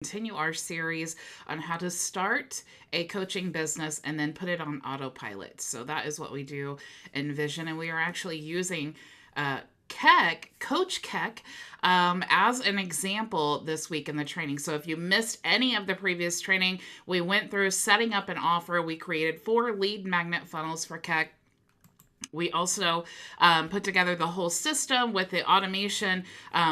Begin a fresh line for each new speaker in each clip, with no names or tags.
Continue our series on how to start a coaching business and then put it on autopilot. So that is what we do in Vision, and we are actually using Keck, Coach Keck, as an example this week in the training. So if you missed any of the previous training, we went through setting up an offer. We created 4 lead magnet funnels for Keck. We also put together the whole system with the automation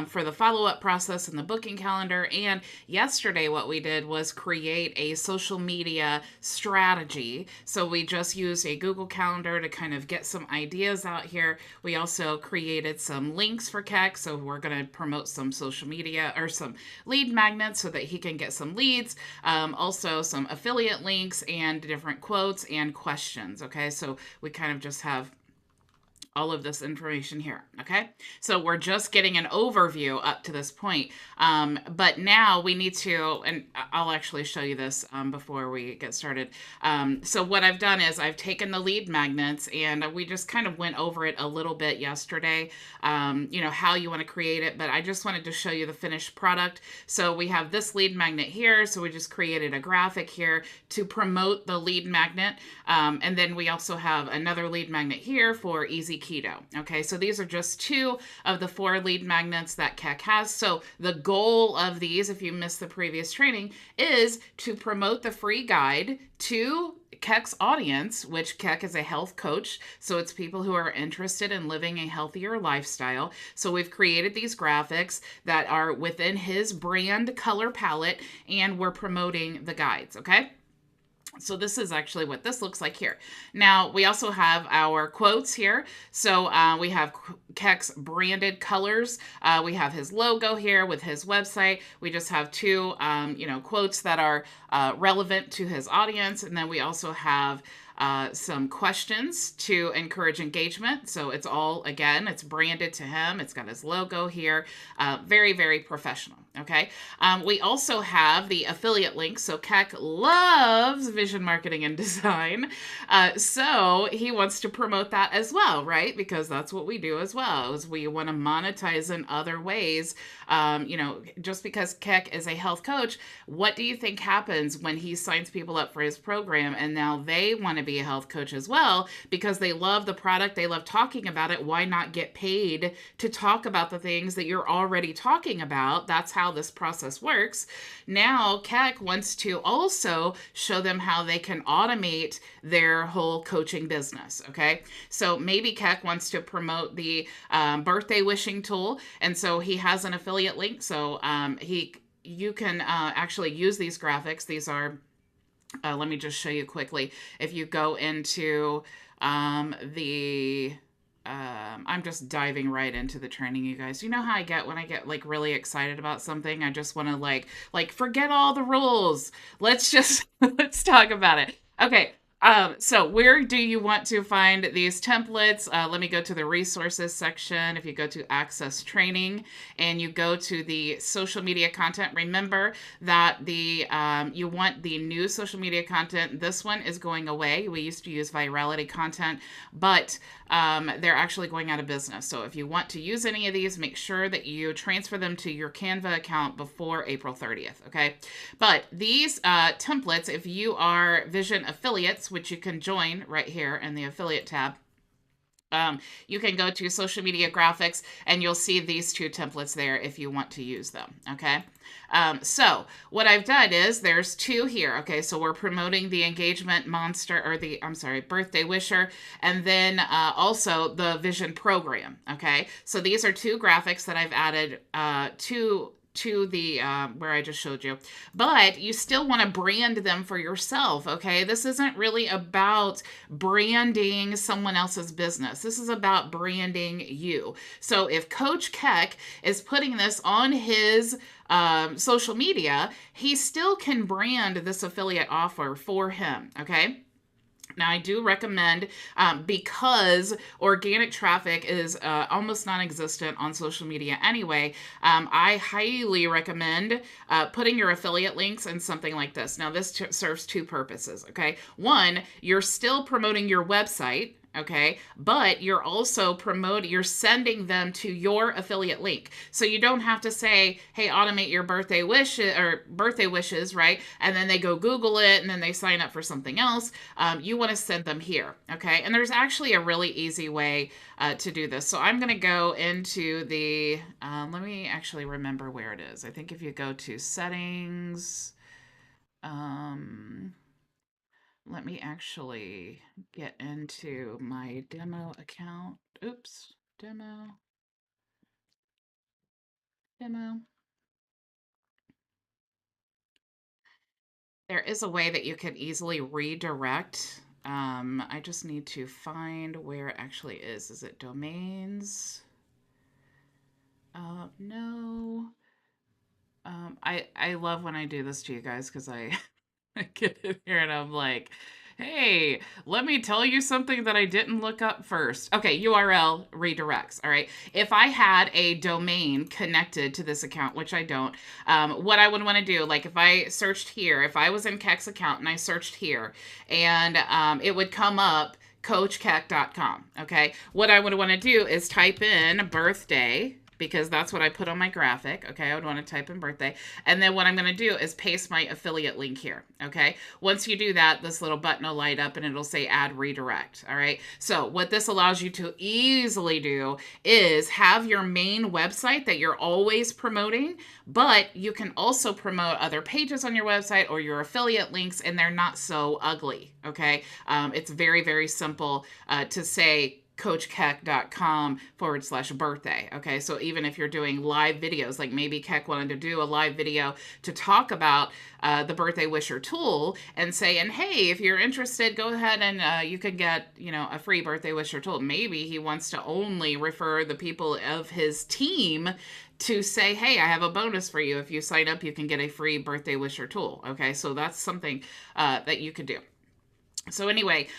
for the follow-up process and the booking calendar. And yesterday what we did was create a social media strategy. So we just used a Google Calendar to kind of get some ideas out here. We also created some links for Keck. So we're going to promote some social media or some lead magnets so that he can get some leads. Also some affiliate links and different quotes and questions. Okay, so we kind of just have all of this information here. Okay, so we're just getting an overview up to this point, but now we need to, and I'll actually show you this before we get started. So what I've done is I've taken the lead magnets, and we just kind of went over it a little bit yesterday, how you want to create it, but I just wanted to show you the finished product. So we have this lead magnet here, so we just created a graphic here to promote the lead magnet, and then we also have another lead magnet here for easy keto. Okay, so these are just 2 of the 4 lead magnets that Keck has. So the goal of these, if you missed the previous training, is to promote the free guide to Keck's audience, which Keck is a health coach. So it's people who are interested in living a healthier lifestyle. So we've created these graphics that are within his brand color palette, and we're promoting the guides. Okay. So this is actually what this looks like here. Now, we also have our quotes here. So we have Keck's branded colors. We have his logo here with his website. We just have 2, quotes that are relevant to his audience. And then we also have some questions to encourage engagement. So it's all, again, it's branded to him. It's got his logo here. Very, very professional. Okay. We also have the affiliate links. So Keck loves vision marketing and design. So he wants to promote that as well, right? Because that's what we do as well, is we want to monetize in other ways. Just because Keck is a health coach, what do you think happens when he signs people up for his program and now they want to be a health coach as well because they love the product, they love talking about it? Why not get paid to talk about the things that you're already talking about? That's how this process works. Now Keck wants to also show them how they can automate their whole coaching business. Okay, so maybe Keck wants to promote the birthday wishing tool, and so he has an affiliate link. So you can actually use these graphics. These are let me just show you quickly. If you go into I'm just diving right into the training, you guys. You know how I get when I get like really excited about something? I just want to like forget all the rules. Let's talk about it. Okay. So where do you want to find these templates? Let me go to the resources section. If you go to access training and you go to the social media content, remember that you want the new social media content. This one is going away. We used to use virality content, but they're actually going out of business. So if you want to use any of these, make sure that you transfer them to your Canva account before April 30th. Okay. But these templates, if you are Vision affiliates, which you can join right here in the affiliate tab, you can go to social media graphics and you'll see these 2 templates there if you want to use them. Okay. So what I've done is there's 2 here. Okay. So we're promoting the engagement monster, or birthday wisher, and then also the vision program. Okay. So these are 2 graphics that I've added to the where I just showed you, but you still want to brand them for yourself. Okay, this isn't really about branding someone else's business. This is about branding you. So if Coach Keck is putting this on his social media, he still can brand this affiliate offer for him. Okay. Now, I do recommend, because organic traffic is almost non-existent on social media anyway, I highly recommend putting your affiliate links in something like this. Now, this serves 2 purposes, okay? One, you're still promoting your website, okay? But you're also promoting, you're sending them to your affiliate link. So you don't have to say, hey, automate your birthday wishes, right? And then they go Google it and then they sign up for something else. You want to send them here, okay? And there's actually a really easy way to do this. So I'm going to go into the, let me actually remember where it is. I think if you go to settings, let me actually get into my demo account. Oops, demo. There is a way that you can easily redirect. I just need to find where it actually is. Is it domains? No. I love when I do this to you guys because I I get in here and I'm like, hey, let me tell you something that I didn't look up first. Okay, URL redirects. All right. If I had a domain connected to this account, which I don't, what I would want to do, like if I searched here, if I was in Keck's account and I searched here, and it would come up coachkeck.com. Okay. What I would want to do is type in birthday, because that's what I put on my graphic. Okay, I would want to type in birthday. And then what I'm going to do is paste my affiliate link here. Okay, once you do that, this little button will light up and it'll say add redirect. All right, so what this allows you to easily do is have your main website that you're always promoting, but you can also promote other pages on your website or your affiliate links, and they're not so ugly. Okay, it's very, very simple to say coachkeck.com/birthday. Okay, so even if you're doing live videos, like maybe Keck wanted to do a live video to talk about the birthday wisher tool and say, and hey, if you're interested, go ahead and you could get, a free birthday wisher tool. Maybe he wants to only refer the people of his team to say, hey, I have a bonus for you. If you sign up, you can get a free birthday wisher tool. Okay, so that's something that you could do. So anyway,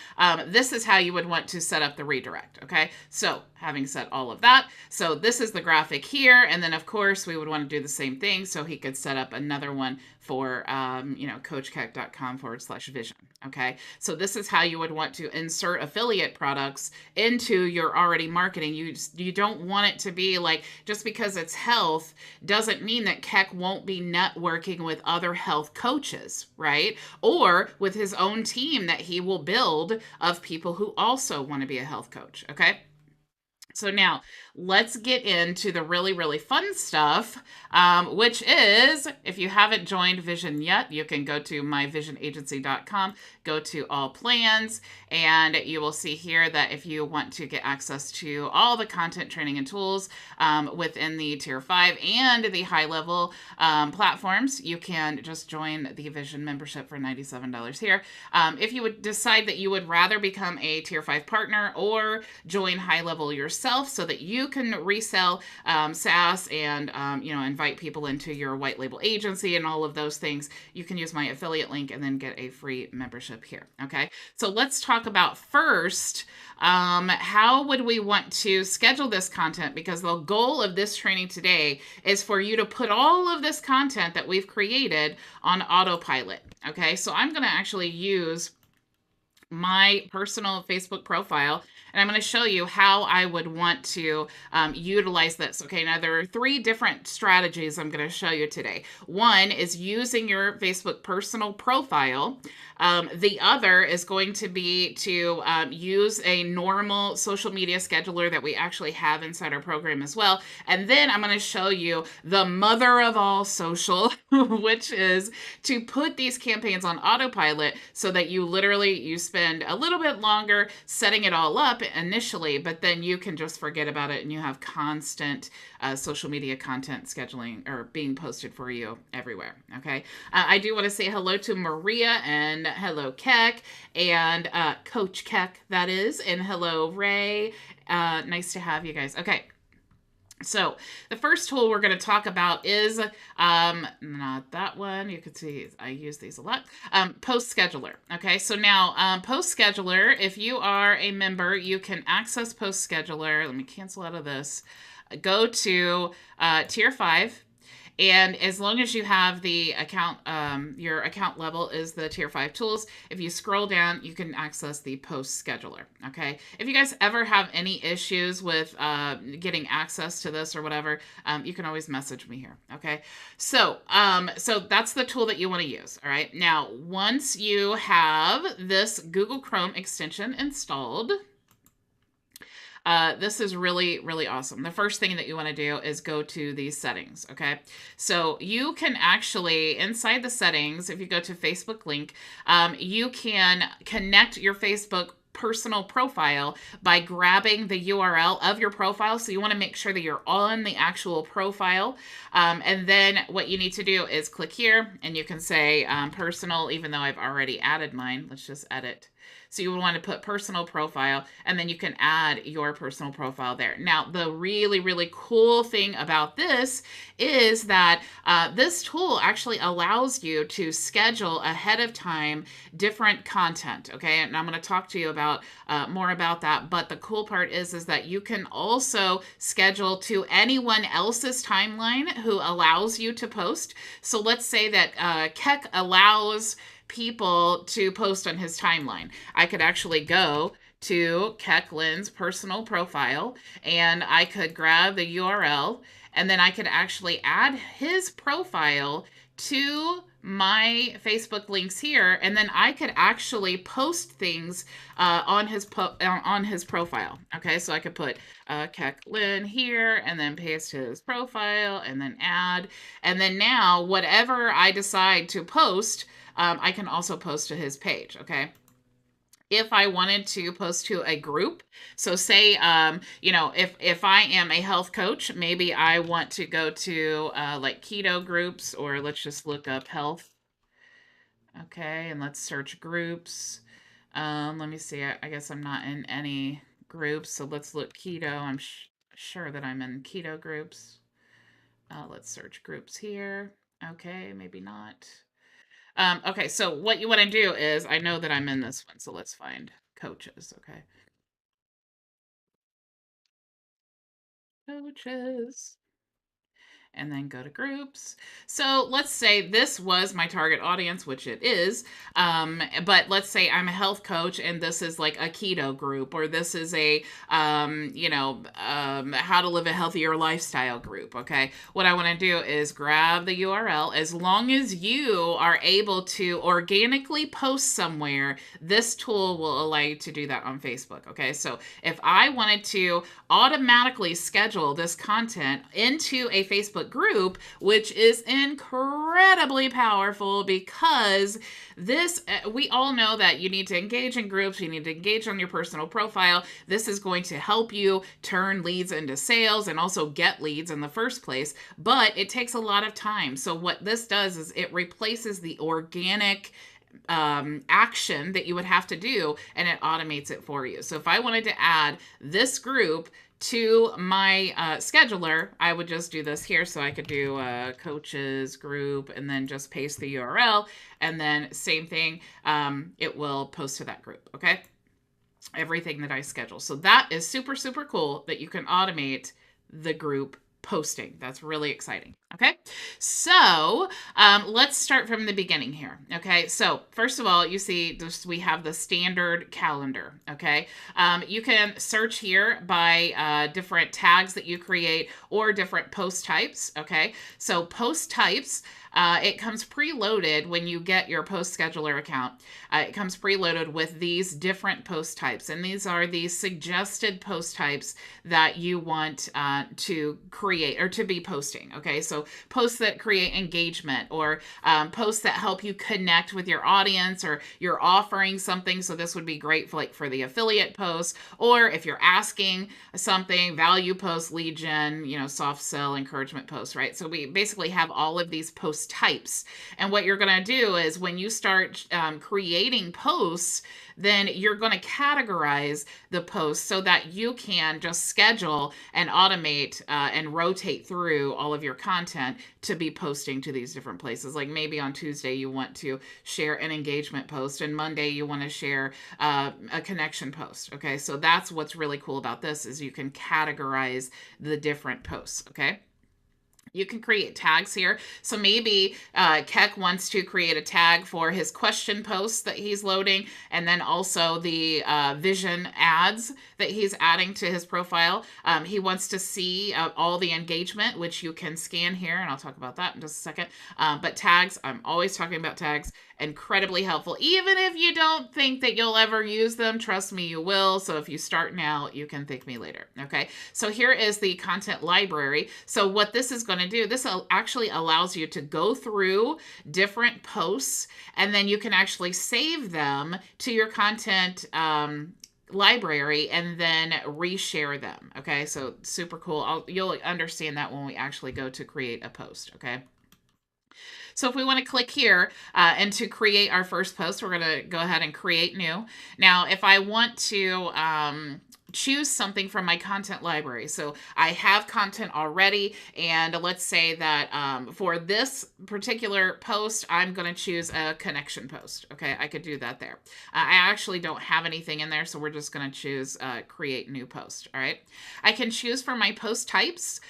this is how you would want to set up the redirect, okay? So having said all of that, so this is the graphic here, and then of course we would want to do the same thing, so he could set up another one for, coachkeck.com/vision, okay? So this is how you would want to insert affiliate products into your already marketing. You don't want it to be like, just because it's health doesn't mean that Keck won't be networking with other health coaches, right? Or with his own team that he will build of people who also want to be a health coach, okay? So now let's get into the really, really fun stuff, which is, if you haven't joined Vision yet, you can go to myvisionagency.com, go to all plans, and you will see here that if you want to get access to all the content, training, and tools within the Tier 5 and the HighLevel platforms, you can just join the Vision membership for $97 here. If you would decide that you would rather become a Tier 5 partner or join HighLevel yourself so that you can resell SaaS and invite people into your white label agency and all of those things, you can use my affiliate link and then get a free membership here. Okay, so let's talk about first how would we want to schedule this content, because the goal of this training today is for you to put all of this content that we've created on autopilot. Okay, so I'm going to actually use my personal Facebook profile, and I'm going to show you how I would want to utilize this. Okay, now there are 3 different strategies I'm going to show you today. One is using your Facebook personal profile. The other is going to be to use a normal social media scheduler that we actually have inside our program as well. And then I'm going to show you the mother of all social, which is to put these campaigns on autopilot so that you spend a little bit longer setting it all up initially, but then you can just forget about it and you have constant social media content scheduling or being posted for you everywhere. Okay. I do want to say hello to Maria and hello Keck and Coach Keck, that is, and hello Ray. Nice to have you guys. Okay. So the first tool we're going to talk about is, not that one. You can see I use these a lot. Post Scheduler. Okay, so now Post Scheduler, if you are a member, you can access Post Scheduler. Let me cancel out of this. Go to Tier 5. And as long as you have the account, your account level is the tier 5 tools. If you scroll down, you can access the post scheduler. Okay. If you guys ever have any issues with getting access to this or whatever, you can always message me here. Okay. So that's the tool that you want to use. All right. Now, once you have this Google Chrome extension installed, this is really, really awesome. The first thing that you want to do is go to these settings, okay? So you can actually, inside the settings, if you go to Facebook link, you can connect your Facebook personal profile by grabbing the URL of your profile. So you want to make sure that you're on the actual profile. And then what you need to do is click here and you can say personal, even though I've already added mine. Let's just edit. So you would want to put personal profile, and then you can add your personal profile there. Now, the really, really cool thing about this is that this tool actually allows you to schedule ahead of time different content, okay? And I'm going to talk to you about more about that. But the cool part is that you can also schedule to anyone else's timeline who allows you to post. So let's say that Keck allows people to post on his timeline. I could actually go to Keck Lynn's personal profile and I could grab the URL and then I could actually add his profile to my Facebook links here, and then I could actually post things on his profile. Okay, so I could put Keck Lynn here, and then paste his profile, and then add, and then now whatever I decide to post, I can also post to his page. Okay. If I wanted to post to a group, so say, if I am a health coach, maybe I want to go to like keto groups, or let's just look up health. Okay, and let's search groups. Let me see. I guess I'm not in any groups, so let's look keto. I'm sure that I'm in keto groups. Let's search groups here. Okay, maybe not. Okay, so what you want to do is, I know that I'm in this one, so let's find coaches, okay? Coaches. And then go to groups. So let's say this was my target audience, which it is. But let's say I'm a health coach and this is like a keto group, or this is a, how to live a healthier lifestyle group. Okay. What I want to do is grab the URL. As long as you are able to organically post somewhere, this tool will allow you to do that on Facebook. Okay. So if I wanted to automatically schedule this content into a Facebook group, which is incredibly powerful, because this, we all know that you need to engage in groups, you need to engage on your personal profile. This is going to help you turn leads into sales and also get leads in the first place, but it takes a lot of time. So what this does is it replaces the organic action that you would have to do, and it automates it for you. So if I wanted to add this group to my scheduler, I would just do this here. So I could do coaches group and then just paste the URL, and then same thing, it will post to that group. Okay, everything that I schedule. So that is super, super cool that you can automate the group posting. That's really exciting. Okay, so let's start from the beginning here. Okay, so first of all, you see this, we have the standard calendar. Okay, you can search here by different tags that you create or different post types. Okay, so post types, it comes preloaded when you get your post scheduler account. It comes preloaded with these different post types, and these are the suggested post types that you want to create or to be posting. Okay, so posts that create engagement, or posts that help you connect with your audience, or you're offering something. So this would be great for, like, for the affiliate posts, or if you're asking something, value posts, lead gen, soft sell, encouragement posts, right? So we basically have all of these post types. And what you're going to do is when you start creating posts, then you're going to categorize the posts so that you can just schedule and automate and rotate through all of your content to be posting to these different places. Like maybe on Tuesday you want to share an engagement post, and Monday you want to share a connection post. Okay, so that's what's really cool about this, is you can categorize the different posts. Okay. You can create tags here. So maybe Keck wants to create a tag for his question posts that he's loading, and then also the vision ads that he's adding to his profile. He wants to see all the engagement, which you can scan here, and I'll talk about that in just a second. But tags, I'm always talking about tags, incredibly helpful. Even if you don't think that you'll ever use them, trust me, you will. So if you start now, you can thank me later. Okay. So here is the content library. So what this is going to do, this actually allows you to go through different posts, and then you can actually save them to your content library and then reshare them. Okay. So super cool. You'll understand that when we actually go to create a post. Okay. So if we want to click here and to create our first post, we're going to go ahead and create new. Now, if I want to choose something from my content library. So I have content already, and let's say that for this particular post, I'm going to choose a connection post. Okay, I could do that there. I actually don't have anything in there, so we're just going to choose create new post. All right. I can choose for my post types.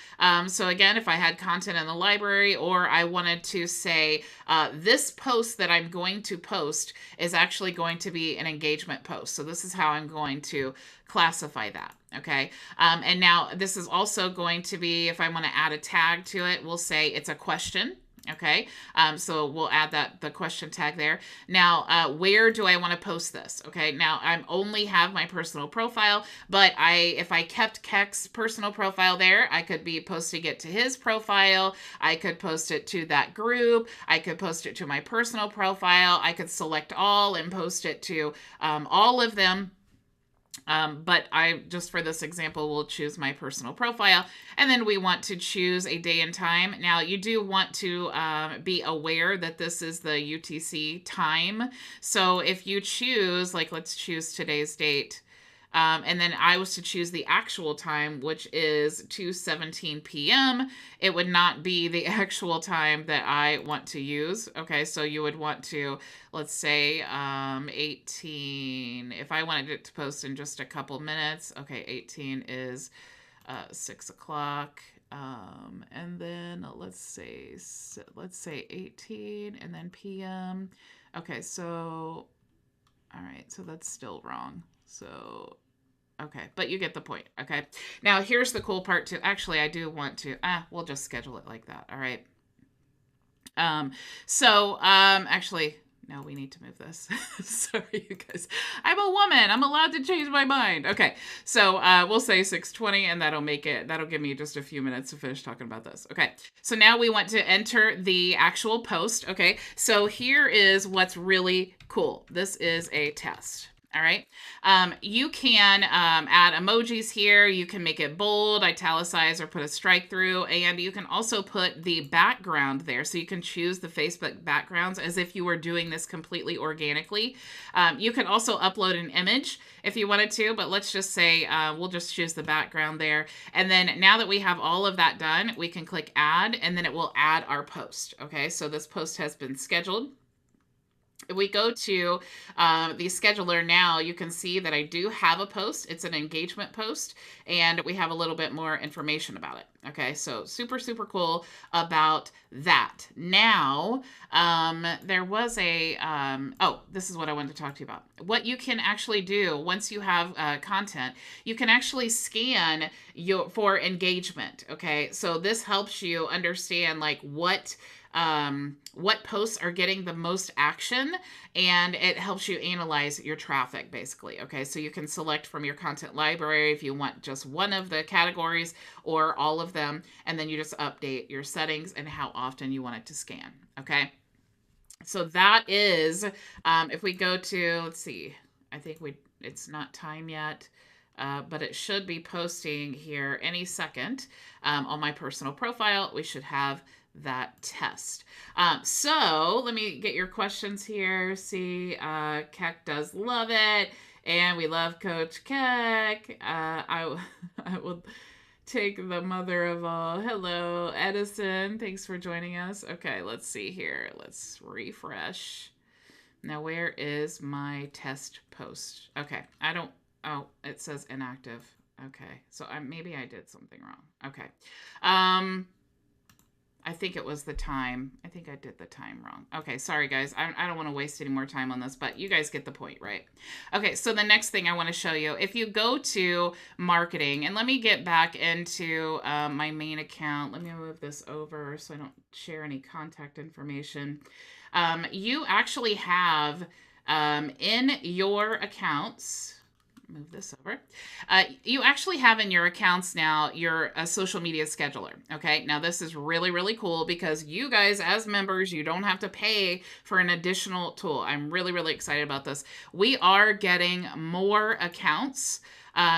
So again, if I had content in the library, or I wanted to say this post that I'm going to post is actually going to be an engagement post. So this is how I'm going to classify that. Okay. And now this is also going to be, if I want to add a tag to it, we'll say it's a question. Okay. So we'll add the question tag there. Now, where do I want to post this? Okay. Now I only have my personal profile, but if I kept Keck's personal profile there, I could be posting it to his profile. I could post it to that group. I could post it to my personal profile. I could select all and post it to all of them. But I, just for this example, will choose my personal profile, and then we want to choose a day and time. Now you do want to be aware that this is the UTC time. So if you choose, like, let's choose today's date. And then I was to choose the actual time, which is 2:17 p.m. It would not be the actual time that I want to use. Okay, so you would want to, let's say 18. If I wanted it to post in just a couple minutes, okay, 18 is 6 o'clock. And then let's say 18 and then p.m. Okay, so all right, so that's still wrong. So, okay, but you get the point. Okay. Now, here's the cool part too. Actually, I do want to, we'll just schedule it like that. All right. Actually, no, we need to move this. Sorry, you guys. I'm a woman. I'm allowed to change my mind. Okay. So, we'll say 6:20, and that'll give me just a few minutes to finish talking about this. Okay. So now we want to enter the actual post. Okay. So here is what's really cool. This is a test. All right. You can add emojis here. You can make it bold, italicize, or put a strike through. And you can also put the background there. So you can choose the Facebook backgrounds as if you were doing this completely organically. You can also upload an image if you wanted to, but let's just say we'll just choose the background there. And then now that we have all of that done, we can click add, and then it will add our post. Okay. So this post has been scheduled. If we go to the scheduler now, you can see that I do have a post. It's an engagement post, and we have a little bit more information about it. Okay, so super, super cool about that. Now, there was this is what I wanted to talk to you about. What you can actually do once you have content, you can actually scan for engagement. Okay, so this helps you understand like what posts are getting the most action, and it helps you analyze your traffic basically. Okay, so you can select from your content library if you want just one of the categories or all of them, and then you just update your settings and how often you want it to scan. Okay, so that is if we go to, let's see, I think it's not time yet. But it should be posting here any second on my personal profile. We should have that test. So let me get your questions here. See, Keck does love it, and we love Coach Keck. I will take the mother of all. Hello, Edison. Thanks for joining us. Okay, let's see here. Let's refresh. Now, where is my test post? Okay, oh, it says inactive. Okay, so maybe I did something wrong. Okay. I think it was the time. I think I did the time wrong. Okay, sorry guys. I don't want to waste any more time on this, but you guys get the point, right? Okay, so the next thing I want to show you, if you go to marketing, and let me get back into my main account. Let me move this over so I don't share any contact information. You actually have in your accounts, move this over. You actually have in your accounts now your social media scheduler. Okay. Now, this is really, really cool because you guys, as members, you don't have to pay for an additional tool. I'm really, really excited about this. We are getting more accounts.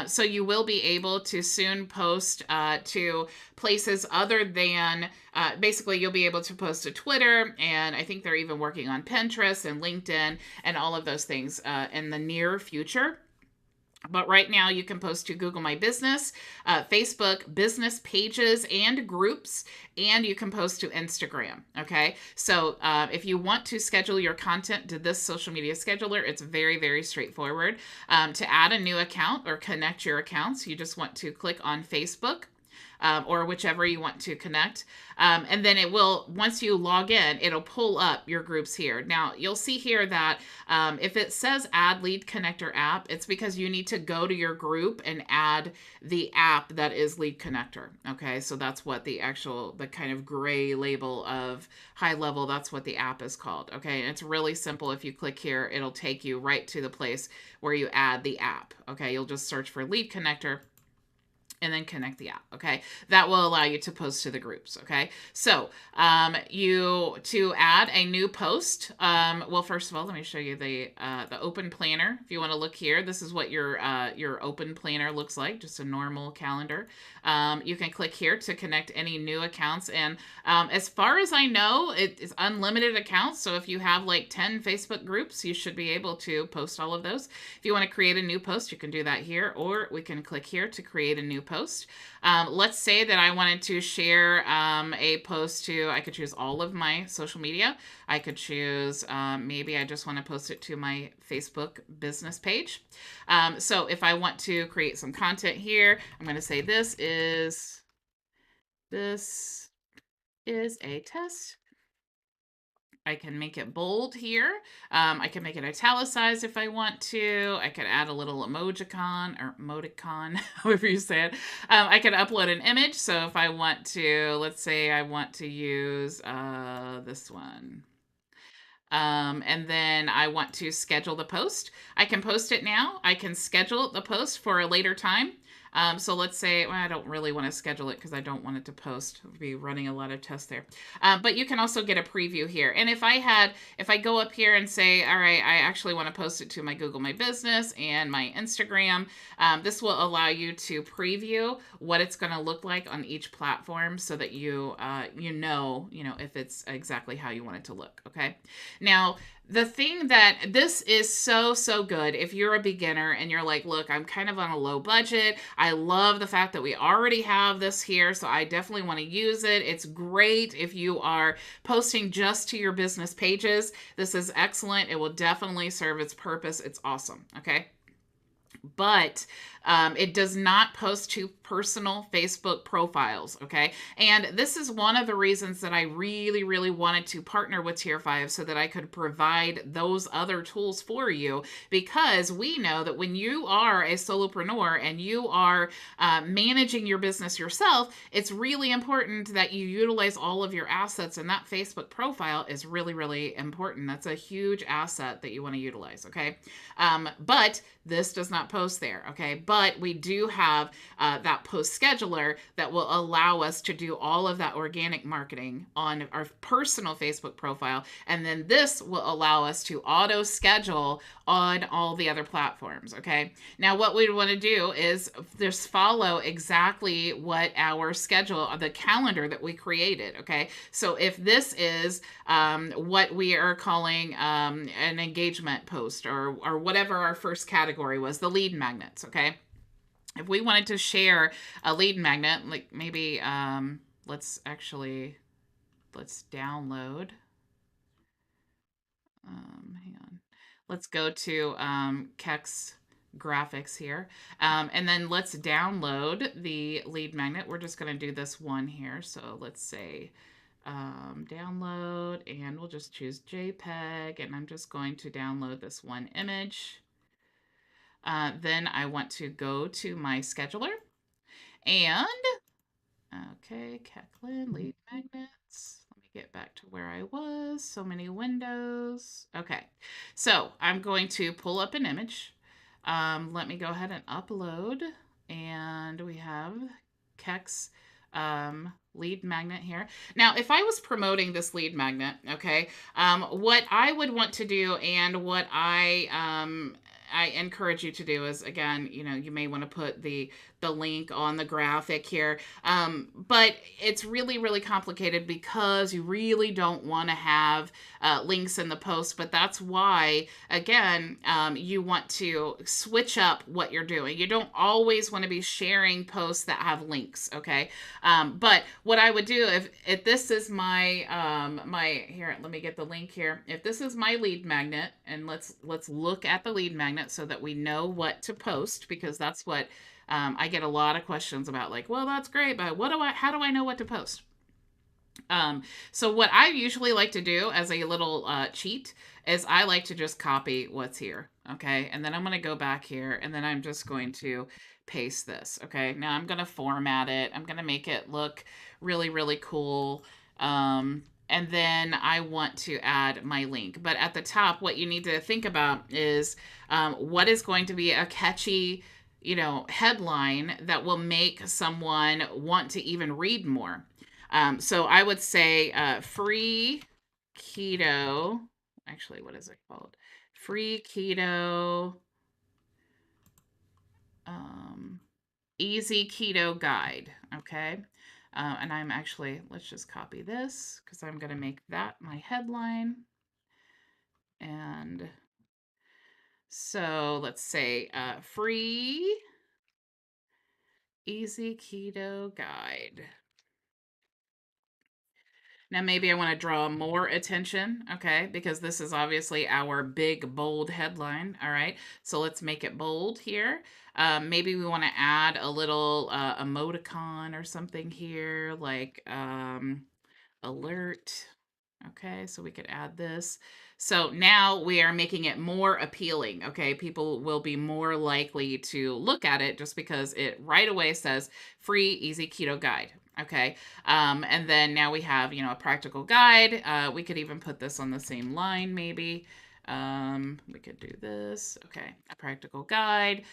So you will be able to soon post to places other than basically you'll be able to post to Twitter, and I think they're even working on Pinterest and LinkedIn and all of those things in the near future. But right now, you can post to Google My Business, Facebook, business pages, and groups, and you can post to Instagram. Okay. So if you want to schedule your content to this social media scheduler, it's very, very straightforward. To add a new account or connect your accounts, you just want to click on Facebook. Or whichever you want to connect. And then it will, once you log in, it'll pull up your groups here. Now, you'll see here that if it says add lead connector app, it's because you need to go to your group and add the app that is lead connector. Okay, so that's what the kind of gray label of HighLevel, that's what the app is called. Okay, and it's really simple. If you click here, it'll take you right to the place where you add the app. Okay, you'll just search for lead connector and then connect the app. Okay, that will allow you to post to the groups. Okay, so you to add a new post. Well, first of all, let me show you the open planner. If you want to look here, this is what your open planner looks like, just a normal calendar. You can click here to connect any new accounts, and as far as I know, it's unlimited accounts. So if you have like 10 Facebook groups, you should be able to post all of those. If you want to create a new post, you can do that here, or we can click here to create a new post. Let's say that I wanted to share a post to, I could choose all of my social media. I could choose, maybe I just want to post it to my Facebook business page. So if I want to create some content here, I'm going to say this is a test. I can make it bold here. I can make it italicized if I want to. I could add a little emoticon, however you say it. I could upload an image. So if I want to, let's say I want to use this one. And then I want to schedule the post. I can post it now. I can schedule the post for a later time. So let's say, well, I don't really want to schedule it because I don't want it to post. I'll be running a lot of tests there. But you can also get a preview here. And if I go up here and say, all right, I actually want to post it to my Google My Business and my Instagram, this will allow you to preview what it's going to look like on each platform so that you know if it's exactly how you want it to look. Okay. Now, the thing that this is so good if you're a beginner and you're like, look, I'm kind of on a low budget. I love the fact that we already have this here, so I definitely want to use it. It's great if you are posting just to your business pages. This is excellent. It will definitely serve its purpose. It's awesome. Okay. But it does not post to personal Facebook profiles, okay? And this is one of the reasons that I really, really wanted to partner with Tier 5 so that I could provide those other tools for you, because we know that when you are a solopreneur and you are managing your business yourself, it's really important that you utilize all of your assets, and that Facebook profile is really, really important. That's a huge asset that you want to utilize, okay? But this does not post there, okay? But we do have that post scheduler that will allow us to do all of that organic marketing on our personal Facebook profile. And then this will allow us to auto schedule on all the other platforms. Okay. Now, what we want to do is just follow exactly what our schedule, the calendar that we created. Okay. So if this is what we are calling an engagement post, or whatever our first category was, the lead magnets. Okay. If we wanted to share a lead magnet, like maybe let's download. Hang on. Let's go to Keck's graphics here. And then let's download the lead magnet. We're just going to do this one here. So let's say Download, and we'll just choose JPEG, and I'm just going to download this one image. Then I want to go to my scheduler, and okay, Kecklin, lead magnets. Let me get back to where I was. So many windows. Okay, so I'm going to pull up an image. Let me go ahead and upload, and we have Keck's lead magnet here. Now, if I was promoting this lead magnet, okay, what I would want to do, and what I encourage you to do is, again, you may want to put the link on the graphic here. But it's really, really complicated because you really don't want to have links in the post. But that's why, again, you want to switch up what you're doing. You don't always want to be sharing posts that have links, okay? But what I would do, if this is my, here, let me get the link here. If this is my lead magnet, and let's look at the lead magnet so that we know what to post, because that's what I get a lot of questions about, like, well, that's great, but how do I know what to post? So what I usually like to do as a little cheat is I like to just copy what's here, okay? And then I'm going to go back here, and then I'm just going to paste this, okay? Now I'm going to format it. I'm going to make it look really, really cool. And then I want to add my link. But at the top, what you need to think about is what is going to be a catchy, headline that will make someone want to even read more. So I would say free keto. Actually, what is it called? Free keto, easy keto guide. Okay. And I'm actually, let's just copy this because I'm going to make that my headline. And so let's say free easy keto guide. Now, maybe I want to draw more attention, okay, because this is obviously our big, bold headline, all right? So let's make it bold here. Maybe we want to add a little emoticon or something here, like alert. Okay, so we could add this. So now we are making it more appealing, okay? People will be more likely to look at it just because it right away says free, easy keto guide. Okay. And then now we have, a practical guide. We could even put this on the same line, maybe. We could do this. Okay. A practical guide.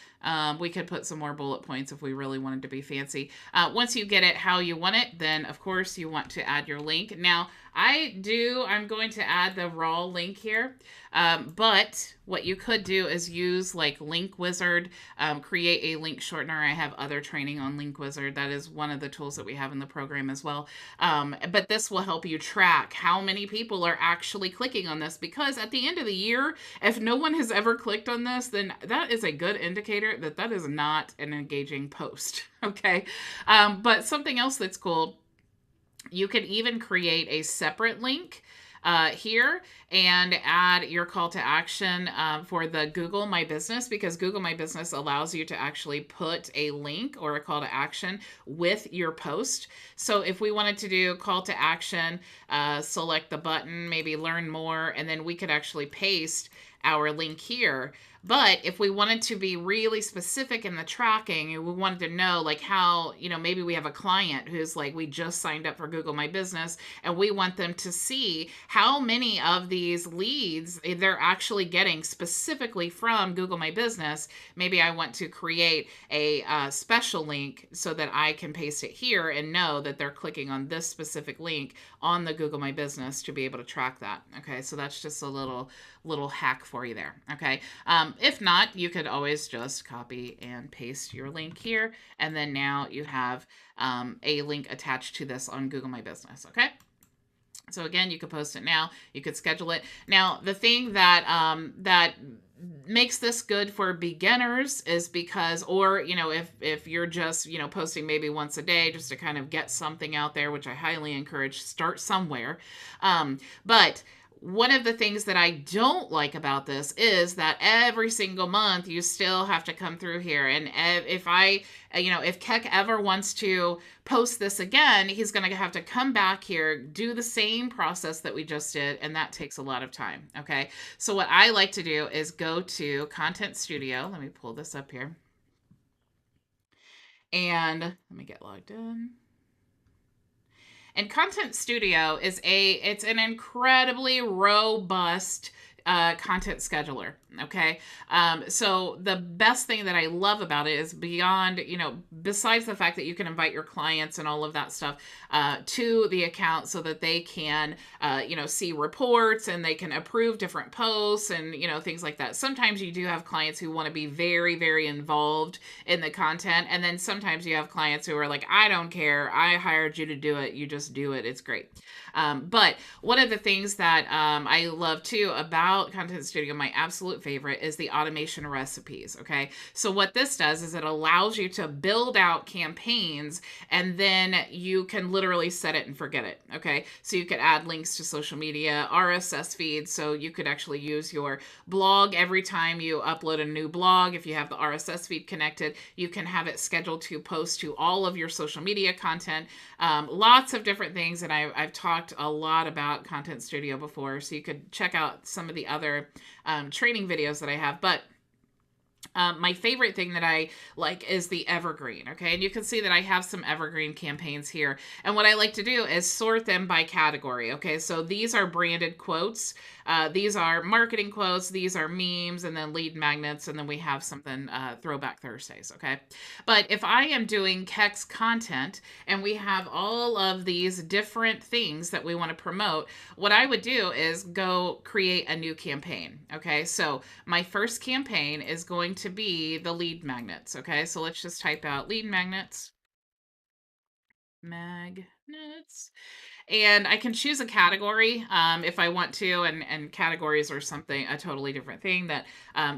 We could put some more bullet points if we really wanted to be fancy. Once you get it how you want it, then of course you want to add your link. Now, I'm going to add the raw link here. But what you could do is use like Link Wizard, create a link shortener. I have other training on Link Wizard. That is one of the tools that we have in the program as well. But this will help you track how many people are actually clicking on this, because at the end of the year, if no one has ever clicked on this, then that is a good indicator that that is not an engaging post. Okay. But something else that's cool, you could even create a separate link here and add your call to action for the Google My Business, because Google My Business allows you to actually put a link or a call to action with your post. So if we wanted to do call to action, select the button, maybe learn more, and then we could actually paste our link here. But if we wanted to be really specific in the tracking, and we wanted to know like how, maybe we have a client who's like, we just signed up for Google My Business, and we want them to see how many of these leads they're actually getting specifically from Google My Business. Maybe I want to create a special link so that I can paste it here and know that they're clicking on this specific link on the Google My Business to be able to track that. Okay, so that's just a little hack for you there. Okay. If not, you could always just copy and paste your link here, and then now you have a link attached to this on Google My Business. Okay. So again, you could post it now. You could schedule it. Now, the thing that makes this good for beginners is because, or if you're just posting maybe once a day just to kind of get something out there, which I highly encourage, start somewhere. But one of the things that I don't like about this is that every single month you still have to come through here. And if Keck ever wants to post this again, he's going to have to come back here, do the same process that we just did, and that takes a lot of time. Okay. So, what I like to do is go to Content Studio. Let me pull this up here. And let me get logged in. And Content Studio it's an incredibly robust content scheduler. Okay. So the best thing that I love about it is beyond, besides the fact that you can invite your clients and all of that stuff to the account so that they can, see reports and they can approve different posts and, things like that. Sometimes you do have clients who want to be very, very involved in the content. And then sometimes you have clients who are like, I don't care. I hired you to do it. You just do it. It's great. But one of the things that I love too about Content Studio, my absolute favorite, is the automation recipes. Okay. So what this does is it allows you to build out campaigns and then you can literally set it and forget it. Okay. So you could add links to social media, RSS feeds. So you could actually use your blog every time you upload a new blog. If you have the RSS feed connected, you can have it scheduled to post to all of your social media content. Lots of different things. And I've talked a lot about Content Studio before, so you could check out some of the other training videos that I have. But my favorite thing that I like is the evergreen. Okay. And you can see that I have some evergreen campaigns here. And what I like to do is sort them by category. Okay. So these are branded quotes. These are marketing quotes. These are memes and then lead magnets. And then we have something, Throwback Thursdays. Okay. But if I am doing Keck's content and we have all of these different things that we want to promote, what I would do is go create a new campaign. Okay. So my first campaign is going to be the lead magnets. Okay. So let's just type out lead magnets. Magnets. And I can choose a category if I want to, and categories are something, a totally different thing that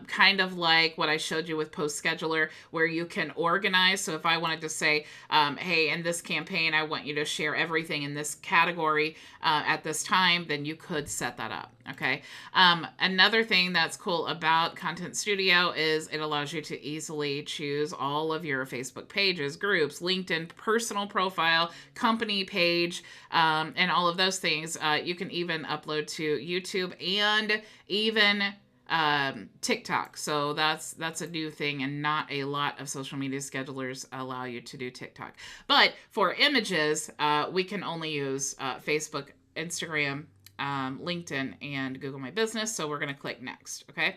kind of like what I showed you with Post Scheduler, where you can organize. So if I wanted to say, hey, in this campaign, I want you to share everything in this category at this time, then you could set that up. Okay. Another thing that's cool about Content Studio is it allows you to easily choose all of your Facebook pages, groups, LinkedIn personal profile, company page, and all of those things. You can even upload to YouTube and even TikTok. So that's a new thing, and not a lot of social media schedulers allow you to do TikTok. But for images, we can only use Facebook, Instagram, LinkedIn, and Google My Business. So we're going to click next. Okay.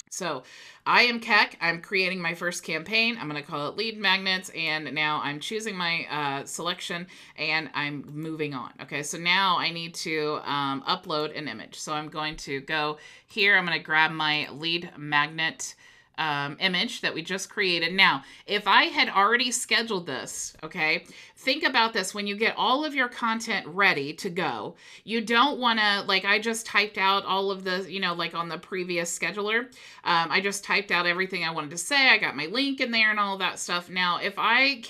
So I am Keck. I'm creating my first campaign. I'm going to call it lead magnets. And now I'm choosing my selection and I'm moving on. Okay. So now I need to upload an image. So I'm going to go here. I'm going to grab my lead magnet image that we just created. Now, if I had already scheduled this, okay, think about this. When you get all of your content ready to go, you don't want to, like I just typed out all of the, like on the previous scheduler, I just typed out everything I wanted to say. I got my link in there and all of that stuff. Now, if I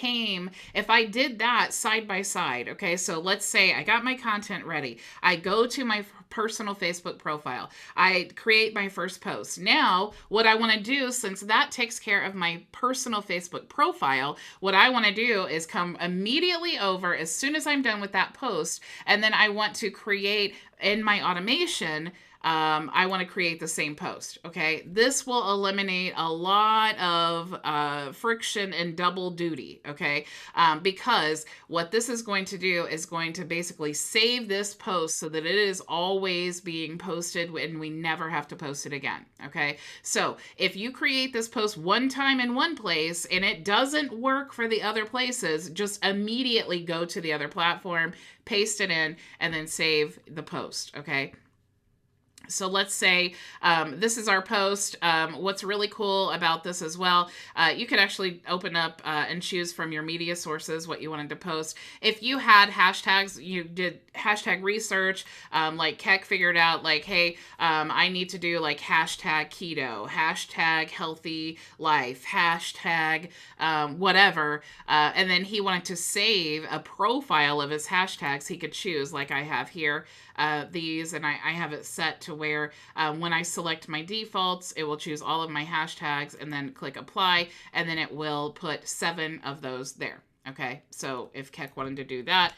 did that side by side, okay, so let's say I got my content ready. I go to my personal Facebook profile. I create my first post. Now, what I want to do, since that takes care of my personal Facebook profile, what I want to do is come immediately over as soon as I'm done with that post, and then I want to create in my automation, I want to create the same post. Okay. This will eliminate a lot of friction and double duty. Okay. Because what this is going to do is going to basically save this post so that it is always being posted and we never have to post it again. Okay. So if you create this post one time in one place and it doesn't work for the other places, just immediately go to the other platform, paste it in, and then save the post. Okay. So let's say this is our post. What's really cool about this as well, you could actually open up and choose from your media sources what you wanted to post. If you had hashtags, you did hashtag research, like Keck figured out like, hey, I need to do like hashtag keto, hashtag healthy life, hashtag whatever. And then he wanted to save a profile of his hashtags. He could choose, like I have here, these, and I have it set to where when I select my defaults, it will choose all of my hashtags and then click apply, and then it will put 7 of those there. Okay, so if Keck wanted to do that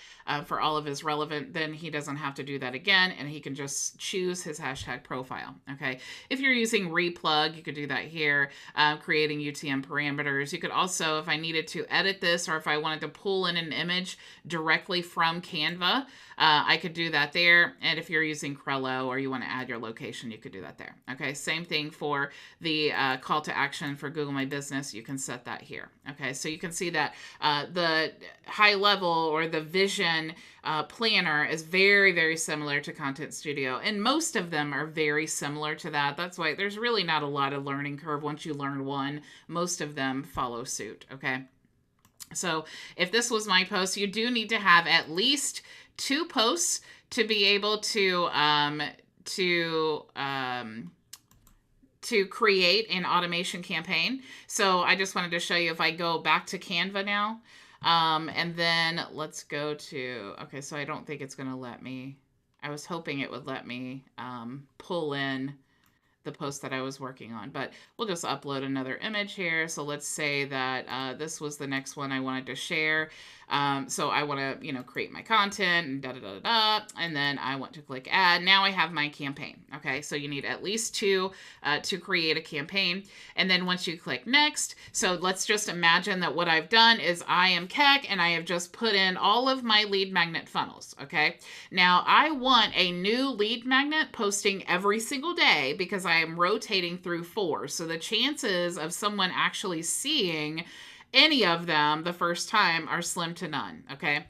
for all of his relevant, then he doesn't have to do that again, and he can just choose his hashtag profile. Okay, if you're using replug, you could do that here, creating UTM parameters. You could also, if I needed to edit this, or if I wanted to pull in an image directly from Canva, I could do that there. And if you're using Crello or you want to add your location, you could do that there. Okay, same thing for the call to action for Google My Business. You can set that here. Okay, so you can see that the HighLevel or the Vision planner is very, very similar to Content Studio. And most of them are very similar to that. That's why there's really not a lot of learning curve. Once you learn one, most of them follow suit. Okay. So if this was my post, you do need to have at least 2 posts to be able to create an automation campaign. So I just wanted to show you, if I go back to Canva now, and then let's go to, okay, so I don't think it's going to let me, I was hoping it would let me pull in the post that I was working on, but we'll just upload another image here. So let's say that this was the next one I wanted to share. So I want to, create my content and and then I want to click add. Now I have my campaign. Okay, so you need at least 2 to create a campaign. And then once you click next, so let's just imagine that what I've done is I am Keck and I have just put in all of my lead magnet funnels. Okay, now I want a new lead magnet posting every single day because I am rotating through 4. So the chances of someone actually seeing any of them the first time are slim to none. Okay.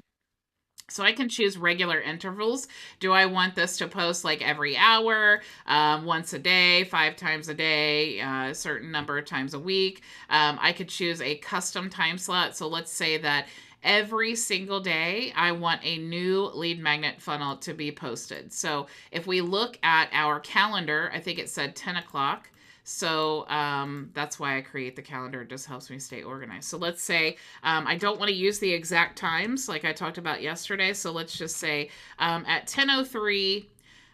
So I can choose regular intervals. Do I want this to post like every hour, once a day, 5 times a day, a certain number of times a week? I could choose a custom time slot. So let's say that every single day I want a new lead magnet funnel to be posted. So if we look at our calendar, I think it said 10 o'clock. So that's why I create the calendar. It just helps me stay organized. So let's say I don't want to use the exact times like I talked about yesterday. So let's just say at 10:03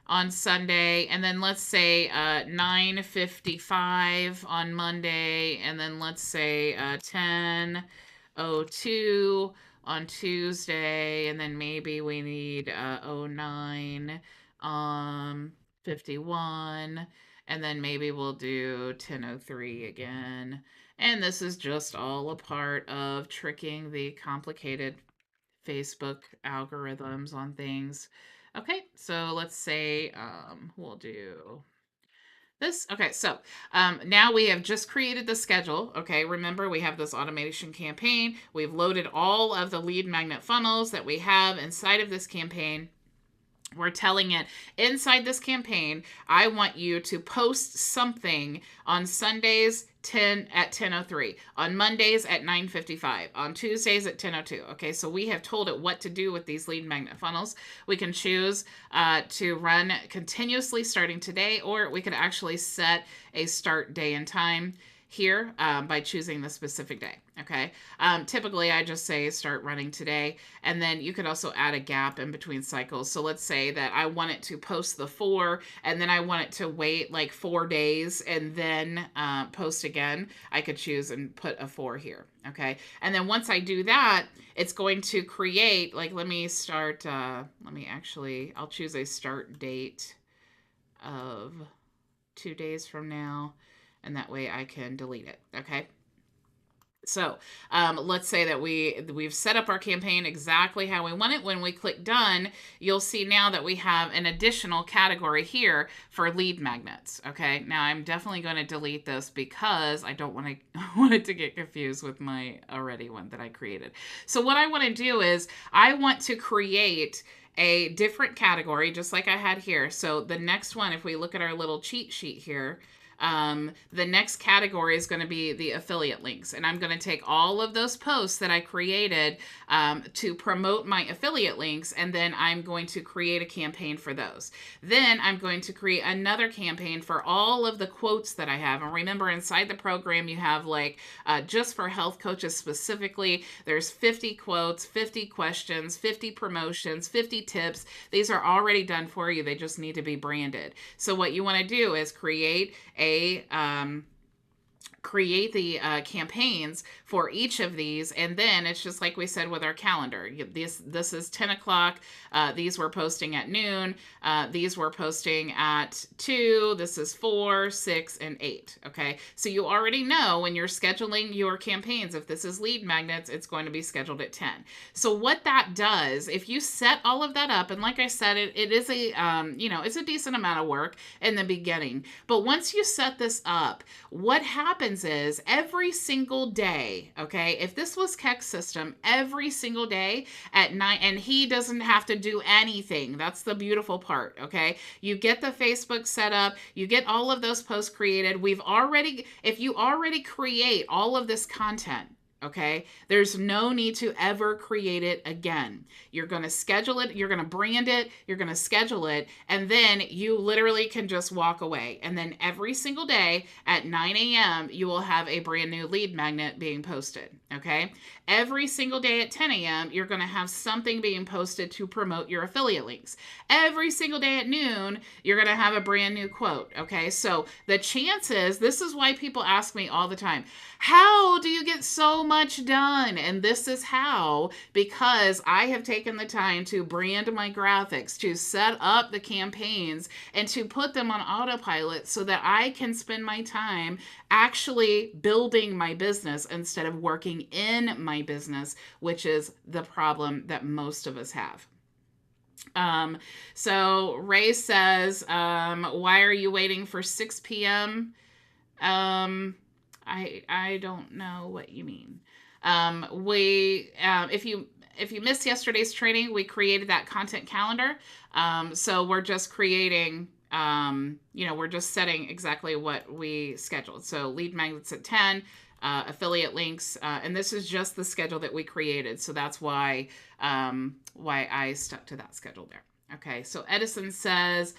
on Sunday, and then let's say 9:55 on Monday, and then let's say 10:02 on Tuesday, and then maybe we need 09 51, and then maybe we'll do 10:03 again. And this is just all a part of tricking the complicated Facebook algorithms on things. Okay, so let's say we'll do this. Okay, so now we have just created the schedule. Okay, remember we have this automation campaign. We've loaded all of the lead magnet funnels that we have inside of this campaign. We're telling it, inside this campaign, I want you to post something on Sundays at 10:03, on Mondays at 9:55, on Tuesdays at 10:02. Okay, so we have told it what to do with these lead magnet funnels. We can choose to run continuously starting today, or we could actually set a start day and time here by choosing the specific day. Okay. Typically I just say start running today, and then you could also add a gap in between cycles. So let's say that I want it to post the 4, and then I want it to wait like 4 days and then post again. I could choose and put a 4 here. Okay. And then once I do that, it's going to create, like, let me start, I'll choose a start date of 2 days from now, and that way I can delete it. Okay. So let's say that we've set up our campaign exactly how we want it. When we click done, you'll see now that we have an additional category here for lead magnets. Okay, now I'm definitely going to delete this because I don't want it to get confused with my already one that I created. So what I want to do is I want to create a different category just like I had here. So the next one, if we look at our little cheat sheet here, The next category is going to be the affiliate links. And I'm going to take all of those posts that I created to promote my affiliate links, and then I'm going to create a campaign for those. Then I'm going to create another campaign for all of the quotes that I have. And remember, inside the program, you have like just for health coaches specifically, there's 50 quotes, 50 questions, 50 promotions, 50 tips. These are already done for you. They just need to be branded. So what you want to do is create the campaigns for each of these, and then it's just like we said with our calendar. This is 10 o'clock. These we're posting at noon. These we're posting at 2. This is 4, 6, and 8. Okay, so you already know when you're scheduling your campaigns, if this is lead magnets, it's going to be scheduled at 10. So what that does, if you set all of that up, and like I said, it is a it's a decent amount of work in the beginning, but once you set this up, what happens is every single day, okay, if this was Keck's system, every single day at 9, and he doesn't have to do anything. That's the beautiful part, okay? You get the Facebook set up, you get all of those posts created. If you already create all of this content, okay, there's no need to ever create it again. You're going to schedule it, you're going to brand it, you're going to schedule it, and then you literally can just walk away. And then every single day at 9 a.m., you will have a brand new lead magnet being posted, okay? Every single day at 10 a.m., you're going to have something being posted to promote your affiliate links. Every single day at noon, you're going to have a brand new quote, okay? So the chances, this is why people ask me all the time, how do you get so much done? And this is how, because I have taken the time to brand my graphics, to set up the campaigns, and to put them on autopilot so that I can spend my time actually building my business instead of working in my business, which is the problem that most of us have. So Ray says, why are you waiting for 6 p.m.? I don't know what you mean. If you missed yesterday's training, we created that content calendar. So we're just creating, we're just setting exactly what we scheduled. So lead magnets at 10, affiliate links, and this is just the schedule that we created. So that's why I stuck to that schedule there. Okay, so Edison says,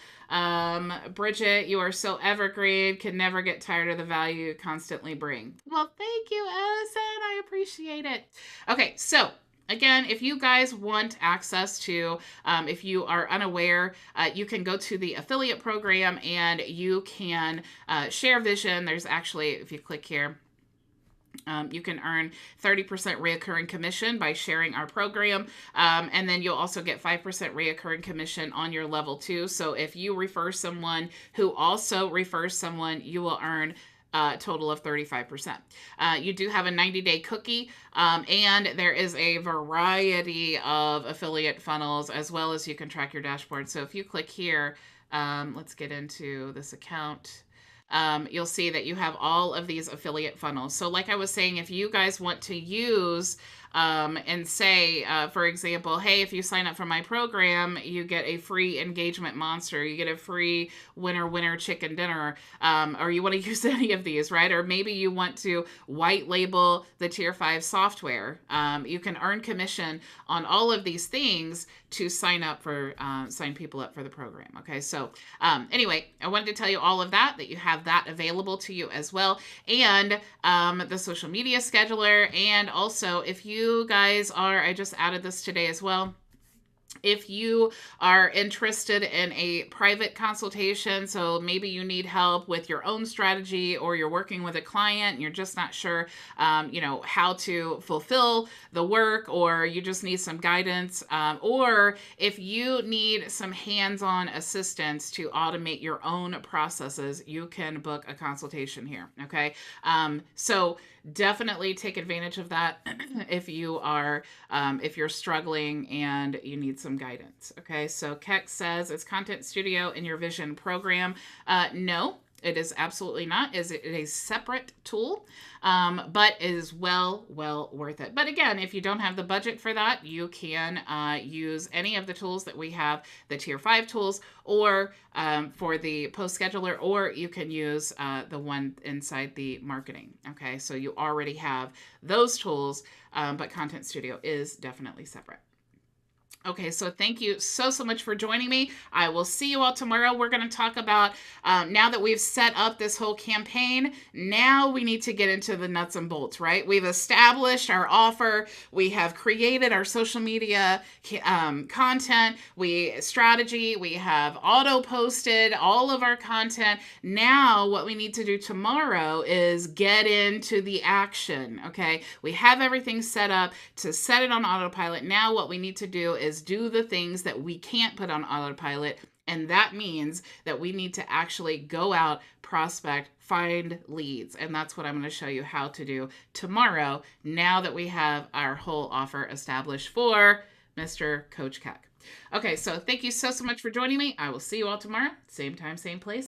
Bridget, you are so evergreen, can never get tired of the value you constantly bring. Well, thank you, Edison. I appreciate it. Okay, so again, if you guys want access to, if you are unaware, you can go to the affiliate program and you can share vision. There's actually, if you click here, you can earn 30% reoccurring commission by sharing our program. And then you'll also get 5% reoccurring commission on your level 2. So if you refer someone who also refers someone, you will earn a total of 35%. You do have a 90-day cookie, and there is a variety of affiliate funnels, as well as you can track your dashboard. So if you click here, let's get into this account. You'll see that you have all of these affiliate funnels. So like I was saying, if you guys want to use and say, for example, hey, if you sign up for my program, you get a free engagement monster, you get a free winner chicken dinner, or you want to use any of these, right? Or maybe you want to white label the tier 5 software. You can earn commission on all of these things to sign people up for the program. Okay, so anyway, I wanted to tell you all of that you have that available to you as well, and the social media scheduler, and also if you guys are, I just added this today as well, if you are interested in a private consultation, so maybe you need help with your own strategy, or you're working with a client and you're just not sure, how to fulfill the work, or you just need some guidance, or if you need some hands-on assistance to automate your own processes, you can book a consultation here. Okay. So definitely take advantage of that if you're struggling and you need some guidance. Okay, so Keck says, is Content Studio in your Vision program? No, It is absolutely not. It is a separate tool, but is well worth it. But again, if you don't have the budget for that, you can use any of the tools that we have, the tier 5 tools, or for the post scheduler, or you can use the one inside the marketing. Okay, so you already have those tools, but Content Studio is definitely separate. Okay, so thank you so much for joining me. I will see you all tomorrow. We're going to talk about, now that we've set up this whole campaign, now we need to get into the nuts and bolts, right? We've established our offer. We have created our social media content, strategy. We have auto posted all of our content. Now what we need to do tomorrow is get into the action, okay? We have everything set up to set it on autopilot. Now what we need to do is do the things that we can't put on autopilot. And that means that we need to actually go out, prospect, find leads. And that's what I'm going to show you how to do tomorrow, now that we have our whole offer established for Mr. Coach Keck. Okay, so thank you so much for joining me. I will see you all tomorrow. Same time, same place.